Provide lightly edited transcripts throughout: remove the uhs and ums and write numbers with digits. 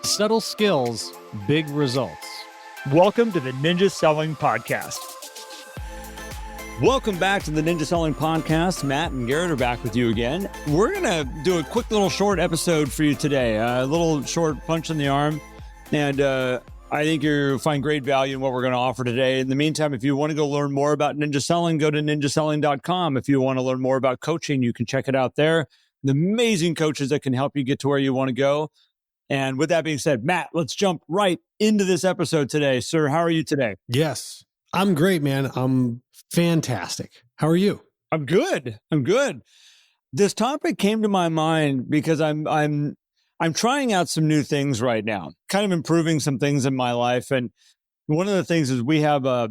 Subtle skills, big results. Welcome to the Ninja Selling Podcast. Welcome back to the Ninja Selling Podcast. Matt and Garrett are back with you again. We're going to do a quick little short episode for you today, a little short punch in the arm. And I think you'll find great value in what we're going to offer today. In the meantime, if you want to go learn more about Ninja Selling, go to ninjaselling.com. If you want to learn more about coaching, you can check it out there. The amazing coaches that can help you get to where you want to go. And with that being said, Matt, let's jump right into this episode today. Sir, how are you today? Yes, I'm great, man. I'm fantastic. How are you? I'm good. This topic came to my mind because I'm trying out some new things right now, kind of improving some things in my life. And one of the things is we have I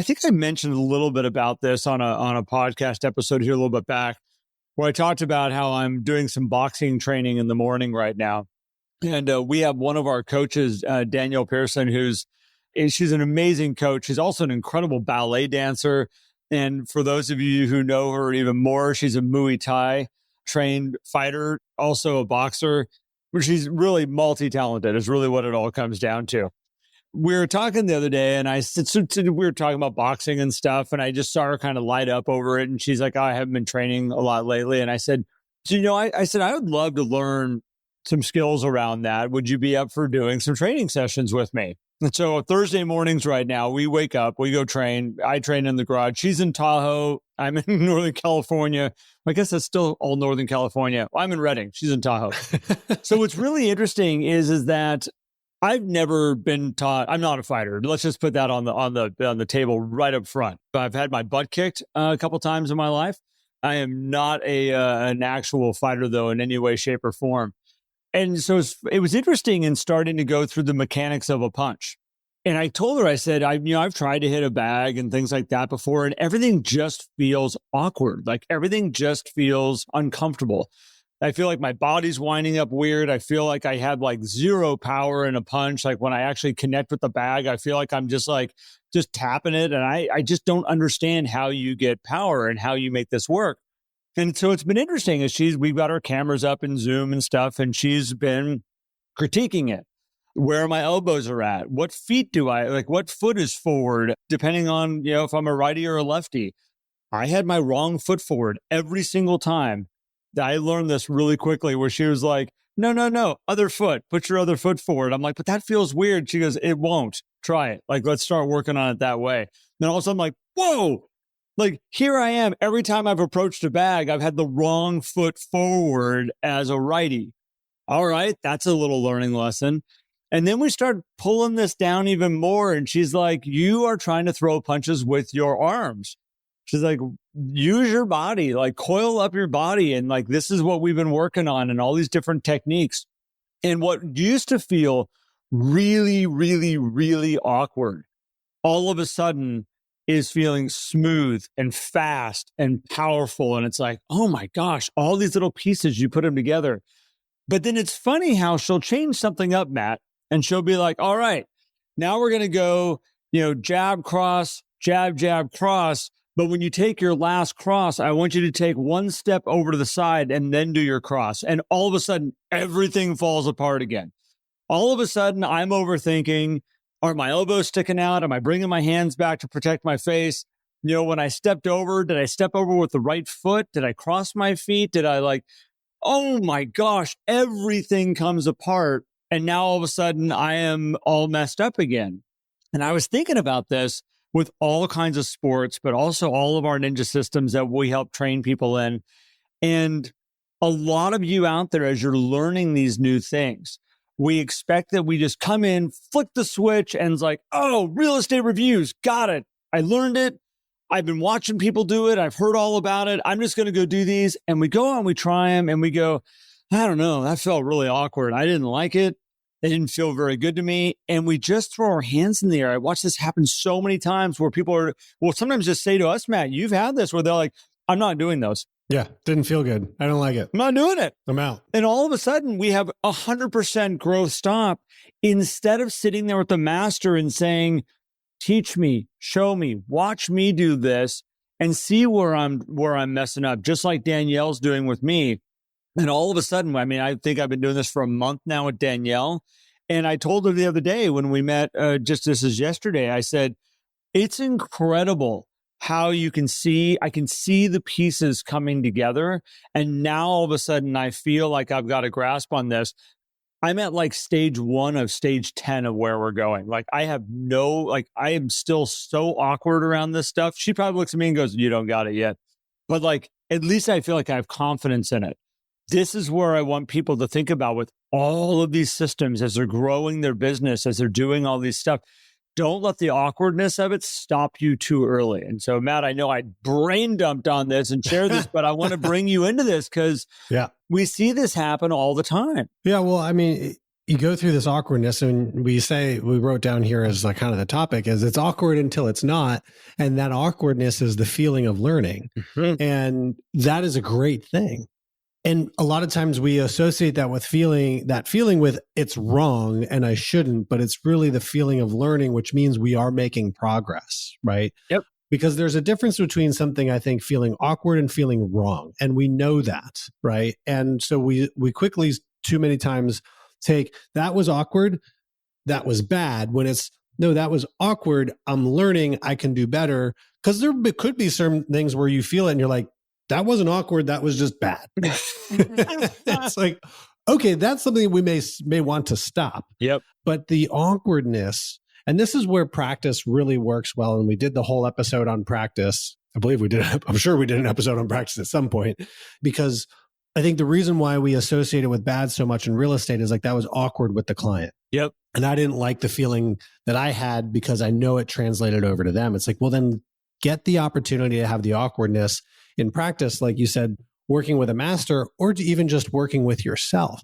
think I mentioned a little bit about this on a podcast episode here a little bit back, where I talked about how I'm doing some boxing training in the morning right now. And we have one of our coaches, Danielle Pearson, she's an amazing coach. She's also an incredible ballet dancer. And for those of you who know her even more, she's a Muay Thai trained fighter, also a boxer. She's really multi-talented is really what it all comes down to. We were talking the other day and we were talking about boxing and stuff. And I just saw her kind of light up over it. And she's like, I haven't been training a lot lately. And I said, I said, I would love to learn some skills around that. Would you be up for doing some training sessions with me? And so Thursday mornings right now, we wake up, we go train. I train in the garage. She's in Tahoe. I'm in Northern California. I guess that's still all Northern California. I'm in Redding. She's in Tahoe. So what's really interesting is that I've never been taught. I'm not a fighter. Let's just put that on the table right up front. I've had my butt kicked a couple times in my life. I am not an actual fighter though in any way, shape, or form. And so it was interesting in starting to go through the mechanics of a punch. And I told her, I said, I've tried to hit a bag and things like that before, and everything just feels awkward. Like everything just feels uncomfortable. I feel like my body's winding up weird. I feel like I have like zero power in a punch. Like when I actually connect with the bag, I feel like I'm just tapping it. And I just don't understand how you get power and how you make this work. And so it's been interesting as we've got our cameras up in Zoom and stuff, and she's been critiquing it. Where my elbows are at, what feet what foot is forward, depending on, if I'm a righty or a lefty. I had my wrong foot forward every single time. I learned this really quickly where she was like, no, other foot, put your other foot forward. I'm like, but that feels weird. She goes, it won't. Try it. Like, let's start working on it that way. Then all of a sudden I'm like, whoa. Like here I am. Every time I've approached a bag, I've had the wrong foot forward as a righty. All right. That's a little learning lesson. And then we start pulling this down even more. And she's like, you are trying to throw punches with your arms. She's like, use your body, like coil up your body. And like, this is what we've been working on and all these different techniques. And what used to feel really, really, really awkward, all of a sudden is feeling smooth and fast and powerful. And it's like, oh my gosh, all these little pieces, you put them together. But then it's funny how she'll change something up, Matt, and she'll be like, all right, now we're going to go, jab, cross, jab, jab, cross. But when you take your last cross, I want you to take one step over to the side and then do your cross. And all of a sudden, everything falls apart again. All of a sudden, I'm overthinking. Are my elbows sticking out? Am I bringing my hands back to protect my face? When I stepped over, did I step over with the right foot? Did I cross my feet? Did I oh my gosh, everything comes apart. And now all of a sudden I am all messed up again. And I was thinking about this with all kinds of sports, but also all of our ninja systems that we help train people in. And a lot of you out there, as you're learning these new things, we expect that we just come in, flick the switch, and it's like, oh, real estate reviews, got it. I learned it. I've been watching people do it. I've heard all about it. I'm just going to go do these. And we go out and we try them and we go, I don't know, that felt really awkward. I didn't like it. It didn't feel very good to me. And we just throw our hands in the air. I watch this happen so many times where people will sometimes just say to us, Matt, you've had this where they're like, I'm not doing those. Yeah, didn't feel good. I don't like it. I'm not doing it. I'm out. And all of a sudden, we have 100% growth stop instead of sitting there with the master and saying, teach me, show me, watch me do this and see where I'm messing up, just like Danielle's doing with me. And all of a sudden, I mean, I think I've been doing this for a month now with Danielle. And I told her the other day when we met, just this is yesterday, I said, it's incredible how I can see the pieces coming together. And now all of a sudden I feel like I've got a grasp on this. I'm at like stage 1 of stage 10 of where we're going. Like I am still so awkward around this stuff. She probably looks at me and goes, you don't got it yet. But like, at least I feel like I have confidence in it. This is where I want people to think about with all of these systems as they're growing their business, as they're doing all these stuff. Don't let the awkwardness of it stop you too early. And so, Matt, I know I brain dumped on this and shared this, but I want to bring you into this because we see this happen all the time. Yeah, well, I mean, you go through this awkwardness, and we wrote down here as like kind of the topic is it's awkward until it's not. And that awkwardness is the feeling of learning. Mm-hmm. And that is a great thing. And a lot of times we associate that feeling with it's wrong and I shouldn't, but it's really the feeling of learning, which means we are making progress, right? Yep. Because there's a difference between something, I think, feeling awkward and feeling wrong. And we know that, right? And so we quickly, too many times, take that was awkward, that was bad, when it's, no, that was awkward, I'm learning, I can do better. Because there could be certain things where you feel it and you're like, that wasn't awkward, that was just bad. It's like, okay, that's something we may want to stop. Yep. But the awkwardness, and this is where practice really works well. And we did the whole episode on practice. I believe we did. I'm sure we did an episode on practice at some point, because I think the reason why we associate it with bad so much in real estate is like that was awkward with the client. Yep. And I didn't like the feeling that I had because I know it translated over to them. It's like, well, then get the opportunity to have the awkwardness in practice, like you said, working with a master, or even just working with yourself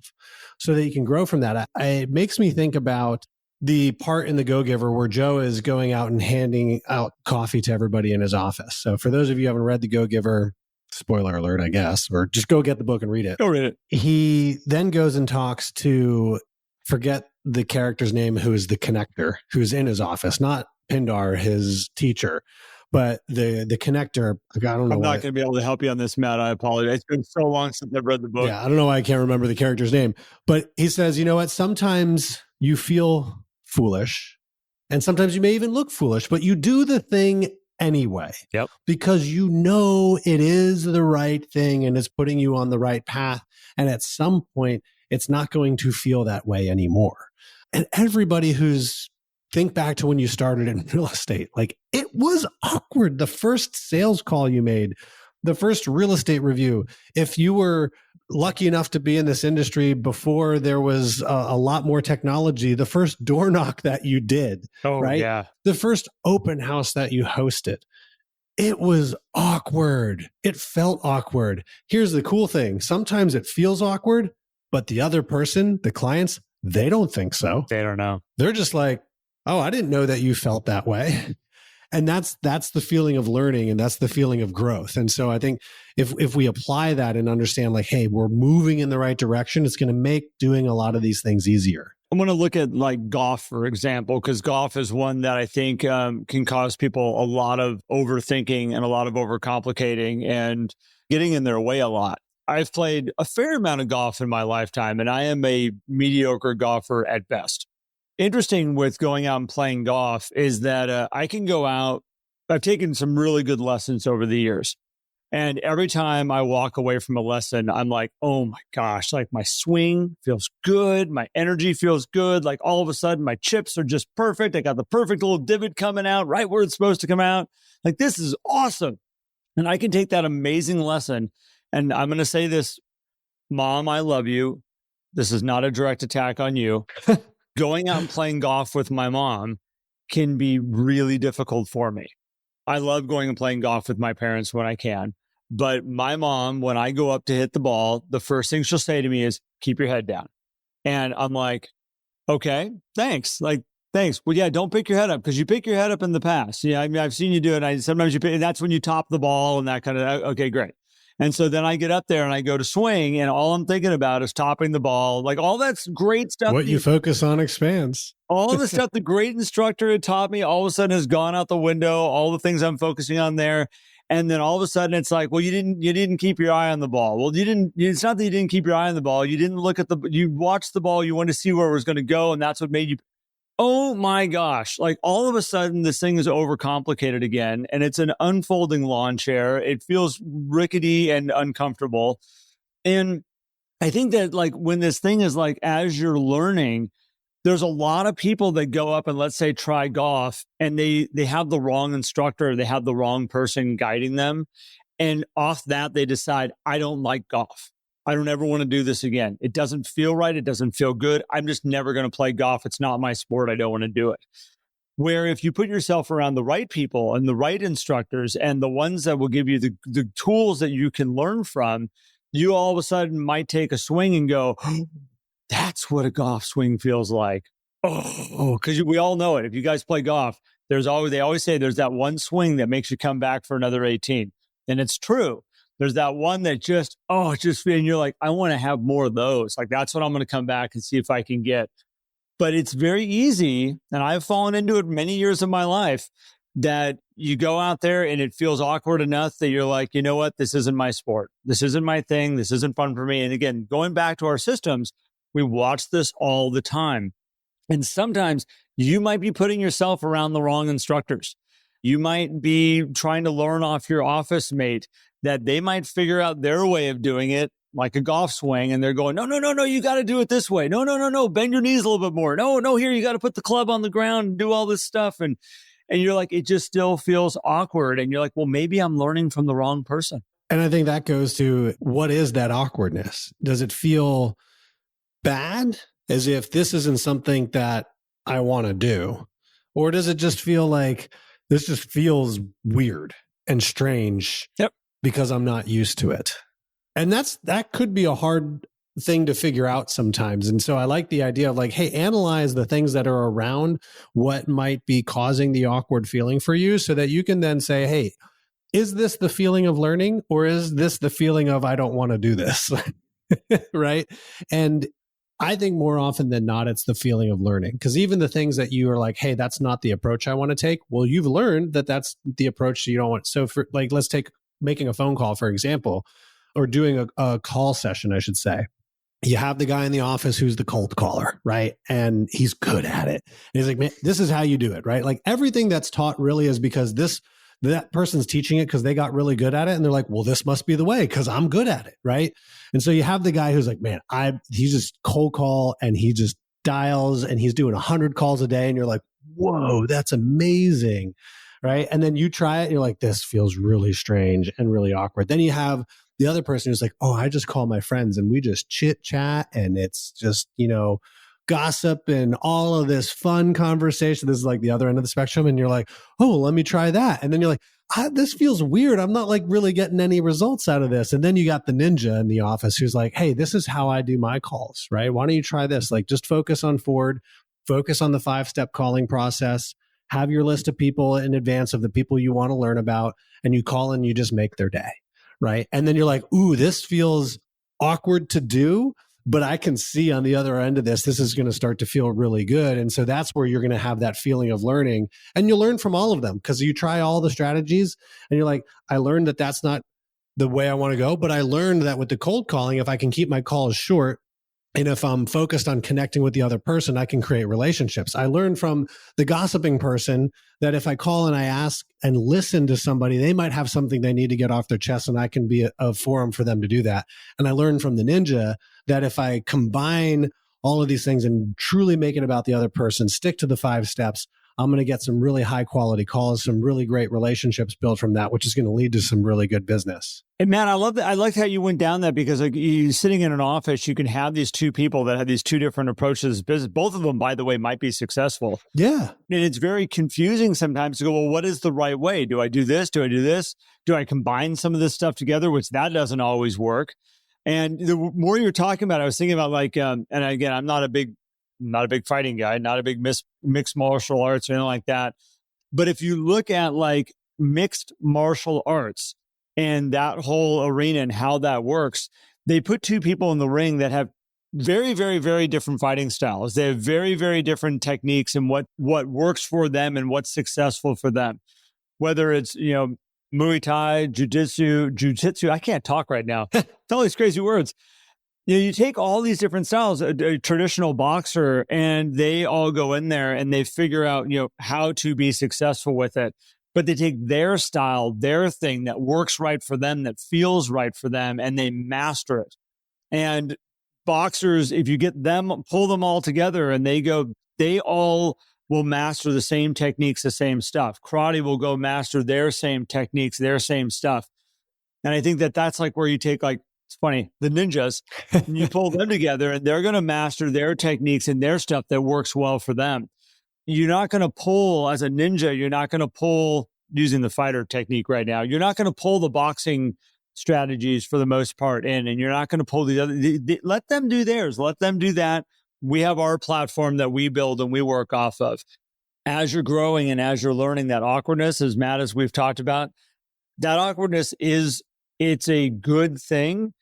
so that you can grow from that. It makes me think about the part in The Go-Giver where Joe is going out and handing out coffee to everybody in his office. So for those of you who haven't read The Go-Giver, spoiler alert, I guess, or just go get the book and read it. Go read it. He then goes and talks to, forget the character's name, who is the connector, who's in his office, not Pindar, his teacher. But the connector, I don't know. I'm not going to be able to help you on this, Matt. I apologize. It's been so long since I've read the book. Yeah, I don't know why I can't remember the character's name. But he says, you know what? Sometimes you feel foolish, and sometimes you may even look foolish, but you do the thing anyway. Yep. Because you know it is the right thing and it's putting you on the right path. And at some point, it's not going to feel that way anymore. And everybody think back to when you started in real estate. Like, it was awkward. The first sales call you made, the first real estate review. If you were lucky enough to be in this industry before there was a lot more technology, the first door knock that you did, right? Yeah. The first open house that you hosted. It was awkward. It felt awkward. Here's the cool thing. Sometimes it feels awkward, but the other person, the clients, they don't think so. They don't know. They're just like, oh, I didn't know that you felt that way. And that's the feeling of learning, and that's the feeling of growth. And so I think if we apply that and understand, like, hey, we're moving in the right direction, it's going to make doing a lot of these things easier. I'm going to look at like golf, for example, because golf is one that I think can cause people a lot of overthinking and a lot of overcomplicating and getting in their way a lot. I've played a fair amount of golf in my lifetime, and I am a mediocre golfer at best. Interesting with going out and playing golf is that I can go out. I've taken some really good lessons over the years. And every time I walk away from a lesson, I'm like, oh my gosh, like my swing feels good. My energy feels good. Like all of a sudden my chips are just perfect. I got the perfect little divot coming out right where it's supposed to come out. Like, this is awesome. And I can take that amazing lesson. And I'm going to say this, Mom, I love you. This is not a direct attack on you. Going out and playing golf with my mom can be really difficult for me. I love going and playing golf with my parents when I can. But my mom, when I go up to hit the ball, the first thing she'll say to me is, keep your head down. And I'm like, okay, thanks. Like, thanks. Well, yeah, don't pick your head up, because you pick your head up in the past. Yeah, I mean, I've seen you do it. Sometimes you pick, and that's when you top the ball and that kind of, okay, great. And so then I get up there and I go to swing, and all I'm thinking about is topping the ball. Like, all that's great stuff. What you focus on expands. All the stuff the great instructor had taught me all of a sudden has gone out the window. All the things I'm focusing on there. And then all of a sudden it's like, well, you didn't keep your eye on the ball. Well, it's not that you didn't keep your eye on the ball. You didn't look at you watched the ball. You wanted to see where it was going to go. And that's what made you, oh my gosh. Like all of a sudden this thing is overcomplicated again. And it's an unfolding lawn chair. It feels rickety and uncomfortable. And I think that like when this thing is like, as you're learning, there's a lot of people that go up and let's say try golf and they have the wrong instructor, they have the wrong person guiding them. And off that, they decide, I don't like golf. I don't ever want to do this again. It doesn't feel right. It doesn't feel good. I'm just never going to play golf. It's not my sport. I don't want to do it. Where if you put yourself around the right people and the right instructors and the ones that will give you the tools that you can learn from, you all of a sudden might take a swing and go, oh, that's what a golf swing feels like. Oh, because we all know it. If you guys play golf, they always say there's that one swing that makes you come back for another 18. And it's true. There's that one that and you're like, I want to have more of those. Like, that's what I'm going to come back and see if I can get. But it's very easy. And I've fallen into it many years of my life that you go out there and it feels awkward enough that you're like, you know what? This isn't my sport. This isn't my thing. This isn't fun for me. And again, going back to our systems, we watch this all the time. And sometimes you might be putting yourself around the wrong instructors. You might be trying to learn off your office mate that they might figure out their way of doing it, like a golf swing. And they're going, no, you got to do it this way. No, bend your knees a little bit more. No, here, you got to put the club on the ground and do all this stuff. And you're like, it just still feels awkward. And you're like, well, maybe I'm learning from the wrong person. And I think that goes to, what is that awkwardness? Does it feel bad, as if this isn't something that I want to do? Or does it just feel like this just feels weird and strange because I'm not used to it? And that could be a hard thing to figure out sometimes. And so I like the idea of like, hey, analyze the things that are around what might be causing the awkward feeling for you, so that you can then say, hey, is this the feeling of learning, or is this the feeling of I don't want to do this? Right? And I think more often than not, it's the feeling of learning. Because even the things that you are like, hey, that's not the approach I want to take. Well, you've learned that that's the approach you don't want. So for like, let's take making a phone call, for example, or doing a call session, I should say. You have the guy in the office who's the cold caller, right? And he's good at it. And he's like, man, this is how you do it, right? Like everything that's taught really is because that person's teaching it because they got really good at it. And they're like, well, this must be the way because I'm good at it, right? And so you have the guy who's like, man, he's just cold call and he just dials and he's doing 100 calls a day. And you're like, whoa, that's amazing, right? And then you try it and you're like, this feels really strange and really awkward. Then you have the other person who's like, oh, I just call my friends and we just chit chat and it's just, gossip and all of this fun conversation. This is like the other end of the spectrum. And you're like, oh, well, let me try that. And then you're like, this feels weird. I'm not like really getting any results out of this. And then you got the ninja in the office who's like, hey, this is how I do my calls, right? Why don't you try this? Like just focus on Ford, focus on the 5-step calling process, have your list of people in advance of the people you want to learn about, and you call and you just make their day, right? And then you're like, ooh, this feels awkward to do, but I can see on the other end of this is going to start to feel really good. And so that's where you're going to have that feeling of learning, and you'll learn from all of them because you try all the strategies and you're like, I learned that that's not the way I want to go, but I learned that with the cold calling, if I can keep my calls short, and if I'm focused on connecting with the other person, I can create relationships. I learned from the gossiping person that if I call and I ask and listen to somebody, they might have something they need to get off their chest, and I can be a forum for them to do that. And I learned from the ninja that if I combine all of these things and truly make it about the other person, stick to the 5 steps, I'm going to get some really high quality calls, some really great relationships built from that, which is going to lead to some really good business. And man, I love that. I like how you went down that, because like you sitting in an office, you can have these two people that have these two different approaches to business. Both of them, by the way, might be successful. Yeah. And it's very confusing sometimes to go, well, what is the right way? Do I do this? Do I do this? Do I combine some of this stuff together? Which that doesn't always work. And the more you're talking about it, I was thinking about like, and again, I'm not a big fighting guy, not a big mixed martial arts or anything like that. But if you look at like mixed martial arts and that whole arena and how that works, they put two people in the ring that have very, very, very different fighting styles. They have very, very different techniques and what works for them and what's successful for them. Whether it's, Muay Thai, Jiu-Jitsu. I can't talk right now. It's all these crazy words. You take all these different styles, a traditional boxer, and they all go in there and they figure out, how to be successful with it. But they take their style, their thing that works right for them, that feels right for them, and they master it. And boxers, if you get them, pull them all together and they all will master the same techniques, the same stuff. Karate will go master their same techniques, their same stuff. And I think that's like where you take, like, it's funny, the ninjas, and you pull them together and they're going to master their techniques and their stuff that works well for them. You're not going to pull, as a ninja, you're not going to pull, using the fighter technique right now, you're not going to pull the boxing strategies for the most part in, and you're not going to pull the other. Let them do theirs. Let them do that. We have our platform that we build and we work off of. As you're growing and as you're learning, that awkwardness, as Matt, as we've talked about, that awkwardness it's a good thing.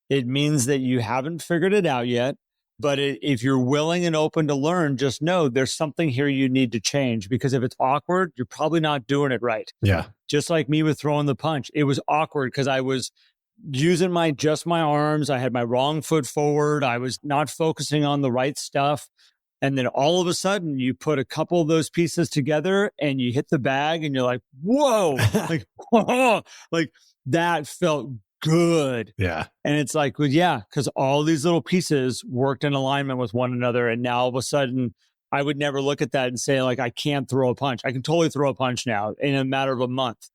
It means that you haven't figured it out yet. But if you're willing and open to learn, just know there's something here you need to change, because if it's awkward, you're probably not doing it right. Yeah. Just like me with throwing the punch. It was awkward because I was using my arms. I had my wrong foot forward. I was not focusing on the right stuff. And then all of a sudden you put a couple of those pieces together and you hit the bag and you're like, whoa, like, whoa, like that felt good. Yeah. And it's like, well, yeah, because all these little pieces worked in alignment with one another. And now all of a sudden, I would never look at that and say, like, I can't throw a punch. I can totally throw a punch now in a matter of a month.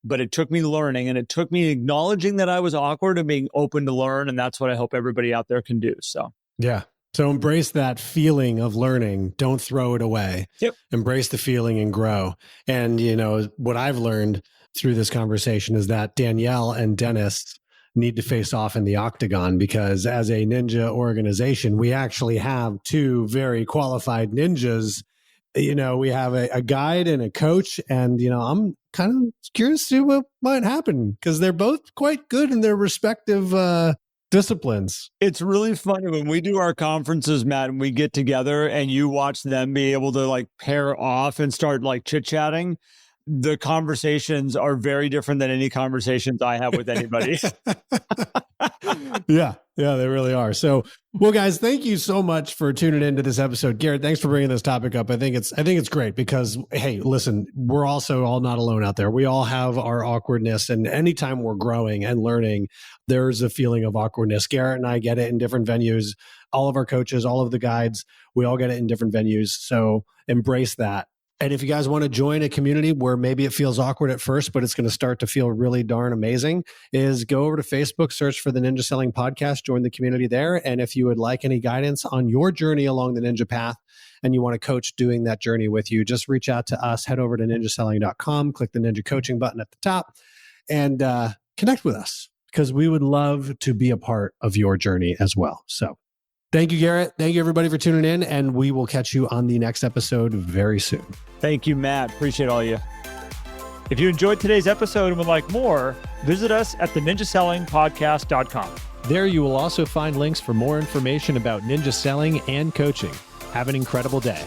But it took me learning, and it took me acknowledging that I was awkward and being open to learn. And that's what I hope everybody out there can do. So, yeah. So embrace that feeling of learning. Don't throw it away. Yep. Embrace the feeling and grow. And, what I've learned through this conversation is that Danielle and Dennis need to face off in the octagon, because as a ninja organization, we actually have two very qualified ninjas. We have a guide and a coach, and, I'm kind of curious to see what might happen, because they're both quite good in their respective disciplines. It's really funny when we do our conferences, Matt, and we get together and you watch them be able to like pair off and start like chit-chatting. The conversations are very different than any conversations I have with anybody. Yeah, they really are. So, well, guys, thank you so much for tuning into this episode. Garrett, thanks for bringing this topic up. I think it's great because, hey, listen, we're also all not alone out there. We all have our awkwardness, and anytime we're growing and learning, there's a feeling of awkwardness. Garrett and I get it in different venues. All of our coaches, all of the guides, we all get it in different venues. So embrace that. And if you guys want to join a community where maybe it feels awkward at first, but it's going to start to feel really darn amazing, is go over to Facebook, search for the Ninja Selling Podcast, join the community there. And if you would like any guidance on your journey along the ninja path and you want a coach doing that journey with you, just reach out to us, head over to ninjaselling.com, click the Ninja Coaching button at the top, and connect with us, because we would love to be a part of your journey as well. So thank you, Garrett. Thank you, everybody, for tuning in, and we will catch you on the next episode very soon. Thank you, Matt. Appreciate all you. If you enjoyed today's episode and would like more, visit us at theninjasellingpodcast.com. There you will also find links for more information about ninja selling and coaching. Have an incredible day.